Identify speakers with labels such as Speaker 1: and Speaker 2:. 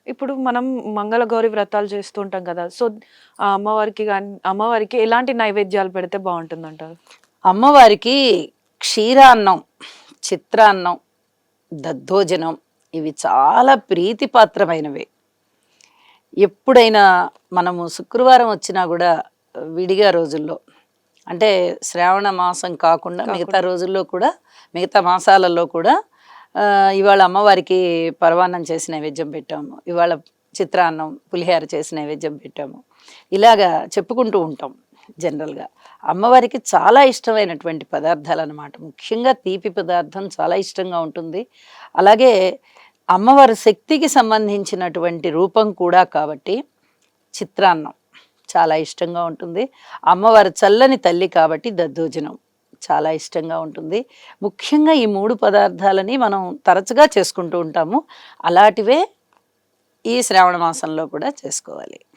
Speaker 1: ఇప్పుడు మనం మంగళగౌరి వ్రతాలు చేస్తూ ఉంటాం కదా! సో, అమ్మవారికి ఎలాంటి నైవేద్యాలు పెడితే బావుంటుందంటారు?
Speaker 2: అమ్మవారికి క్షీరాన్నం, చిత్రాన్నం, దద్దోజనం ఇవి చాలా ప్రీతిపాత్రమైనవి. ఎప్పుడైనా మనము శుక్రవారం వచ్చినా గూడా విడిగా రోజుల్లో అంటే శ్రావణ మాసం కాకుండా మిగతా రోజుల్లో కూడా మిగతా మాసాలలో కూడా ఇవాళ అమ్మవారికి పరమాన్నం చేసి నైవేద్యం పెట్టాము. ఇవాళ చిత్రాన్నం, పులిహోర చేసి నైవేద్యం పెట్టాము. ఇలాగా చెప్పుకుంటూ ఉంటాం జనరల్‌గా. అమ్మవారికి చాలా ఇష్టమైనటువంటి పదార్థాలనమాట. ముఖ్యంగా తీపి పదార్థం చాలా ఇష్టంగా ఉంటుంది. అలాగే అమ్మవారి శక్తికి సంబంధించినటువంటి రూపం కూడా కాబట్టి చిత్రాన్నం చాలా ఇష్టంగా ఉంటుంది. అమ్మవారు చల్లని తల్లి కాబట్టి దద్దోజనం చాలా ఇష్టంగా ఉంటుంది. ముఖ్యంగా ఈ 3 పదార్థాలని మనం తరచుగా చేసుకుంటూ ఉంటాము. అలాంటివే ఈ శ్రావణ మాసంలో కూడా చేసుకోవాలి.